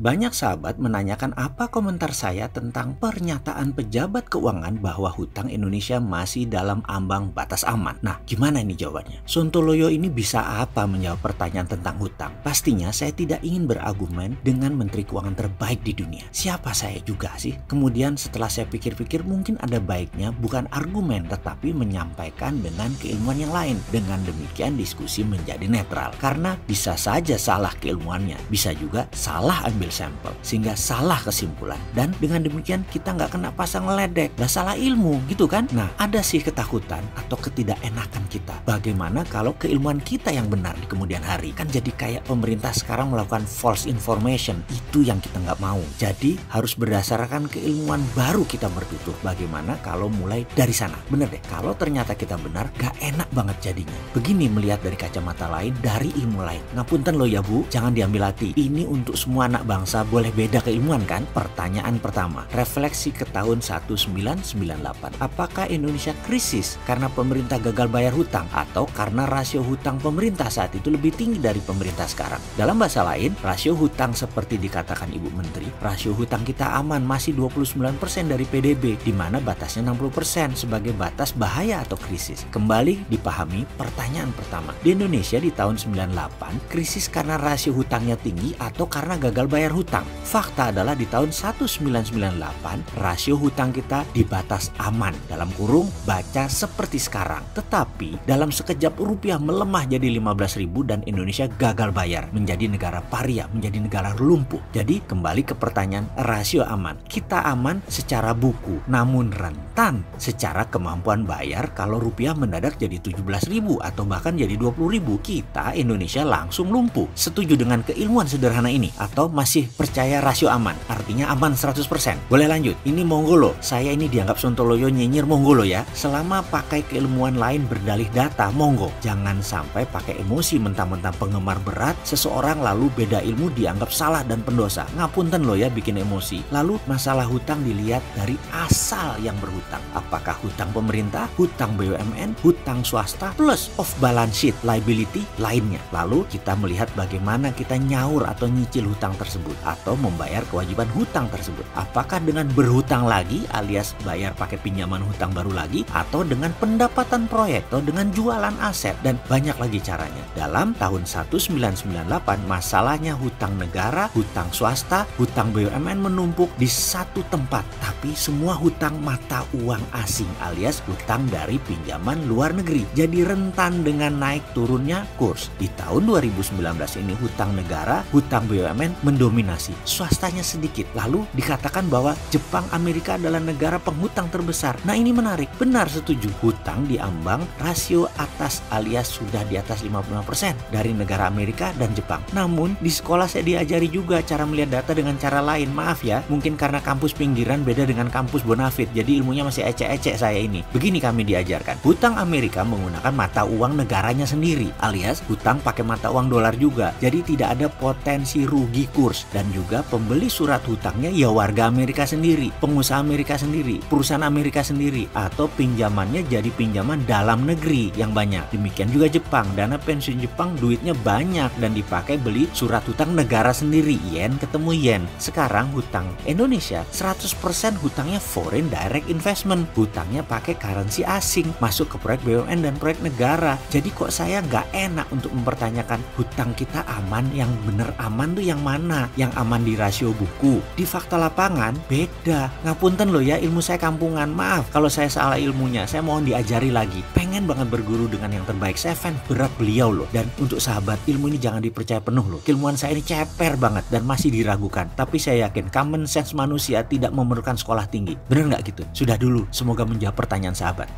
banyak sahabat menanyakan apa komentar saya tentang pernyataan pejabat keuangan bahwa hutang Indonesia masih dalam ambang batas aman. Nah, gimana ini jawabannya? Sontoloyo ini bisa apa menjawab pertanyaan tentang hutang? Pastinya saya tidak ingin berargumen dengan Menteri Keuangan terbaik di dunia. Siapa saya juga sih? Kemudian setelah saya pikir-pikir, mungkin ada baiknya bukan argumen tetapi menyampaikan dengan keilmuan yang lain. Dengan demikian diskusi menjadi netral. Karena bisa saja salah keilmuannya, bisa juga salah ambil sampel sehingga salah kesimpulan, dan dengan demikian kita nggak kena pasang ledek, nggak salah ilmu gitu kan. Nah, ada sih ketakutan atau ketidakenakan kita, bagaimana kalau keilmuan kita yang benar di kemudian hari? Kan jadi kayak pemerintah sekarang melakukan false information. Itu yang kita nggak mau. Jadi harus berdasarkan keilmuan baru kita bertutur. Bagaimana kalau mulai dari sana? Bener deh, kalau ternyata kita benar, gak enak banget jadinya. Begini melihat dari kacamata lain, dari ilmu lain. Ngapunten loh ya Bu, jangan diambil hati. Ini untuk semua anak bangsa, boleh beda keilmuan kan? Pertanyaan pertama, refleksi ke tahun 1998. Apakah Indonesia krisis karena pemerintah gagal bayar hutang atau karena rasio hutang pemerintah saat itu lebih tinggi dari pemerintah sekarang? Dalam bahasa lain, rasio hutang seperti dikatakan Ibu Menteri, rasio hutang kita aman, masih 29% dari PDB, di mana batasnya 60% sebagai batas bahaya atau krisis. Kembali dipahami pertanyaan pertama. Di Indonesia di tahun 98, krisis karena rasio hutangnya tinggi atau karena gagal bayar hutang? Fakta adalah di tahun 1998, rasio hutang kita di batas aman, dalam kurung baca seperti sekarang. Tetapi dalam sekejap rupiah melemah jadi 15.000 dan Indonesia gagal bayar, menjadi negara paria, menjadi negara lumpuh. Jadi kembali ke pertanyaan rasio aman. Kita aman secara buku, namun rentan secara kemampuan bayar kalau rupiah mendadak jadi 17.000 atau bahkan jadi 20.000. Kita Indonesia langsung lumpuh. Setuju dengan keilmuan sederhana ini atau masih percaya rasio aman? Artinya aman 100%. Boleh lanjut? Ini monggo loh. Saya ini dianggap Sontoloyo nyinyir, monggo loh ya. Selama pakai keilmuan lain berdalih data, monggo. Jangan sampai pakai emosi mentang-mentang penggemar berat seseorang lalu beda ilmu dianggap salah dan pendosa. Ngapunten loh ya bikin emosi. Lalu masalah hutang dilihat dari asal yang berhutang. Apakah hutang pemerintah, hutang BUMN, hutang swasta, plus off balance sheet liability lainnya. Lalu kita melihat bagaimana kita nyaur atau nyicil hutang tersebut atau membayar kewajiban hutang tersebut. Apakah dengan berhutang lagi alias bayar pakai pinjaman hutang baru lagi, atau dengan pendapatan proyek atau dengan jualan aset, dan banyak lagi caranya. Dalam tahun 1998 masalahnya hutang negara, hutang swasta, hutang BUMN menumpuk di satu tempat, tapi semua hutang mata uang asing alias hutang dari pinjaman luar negeri. Jadi rentan dengan naik turunnya kurs. Di tahun 2019 ini hutang negara, hutang BUMN mendominasi, swastanya sedikit. Lalu dikatakan bahwa Jepang, Amerika adalah negara penghutang terbesar. Nah ini menarik, benar setuju. Hutang diambang rasio atas alias sudah di atas 55% dari negara Amerika dan Jepang. Namun di sekolah saya diajari juga cara melihat data dengan cara lain. Maaf ya, mungkin karena kampus pinggiran beda dengan kampus Bonafit, jadi ilmunya masih ecek-ecek saya ini. Begini kami diajarkan, hutang Amerika menggunakan mata uang negaranya sendiri alias hutang pakai mata uang dolar juga. Jadi tidak ada potensi rugi kurs, dan juga pembeli surat hutangnya ya warga Amerika sendiri, pengusaha Amerika sendiri, perusahaan Amerika sendiri, atau pinjamannya jadi pinjaman dalam negeri yang banyak. Demikian juga Jepang, dana pensiun Jepang duitnya banyak dan dipakai beli surat hutang negara sendiri, yen ketemu yen. Sekarang hutang Indonesia 100% hutangnya foreign direct investment, hutangnya pakai currency asing, masuk ke proyek BUMN dan proyek negara. Jadi kok saya nggak enak untuk mempertanyakan hutang kita aman? Yang bener aman tuh yang mana? Yang aman di rasio buku, di fakta lapangan beda. Ngapunten loh ya, ilmu saya kampungan. Maaf kalau saya salah ilmunya, saya mohon diajari lagi. Pengen banget berguru dengan yang terbaik, saya fans berat beliau loh. Dan untuk sahabat, ilmu ini jangan dipercaya penuh loh. Keilmuan saya ini ceper banget dan masih diragukan. Tapi saya yakin common sense manusia tidak memerlukan sekolah tinggi. Bener nggak gitu? Sudah dulu, semoga menjawab pertanyaan sahabat.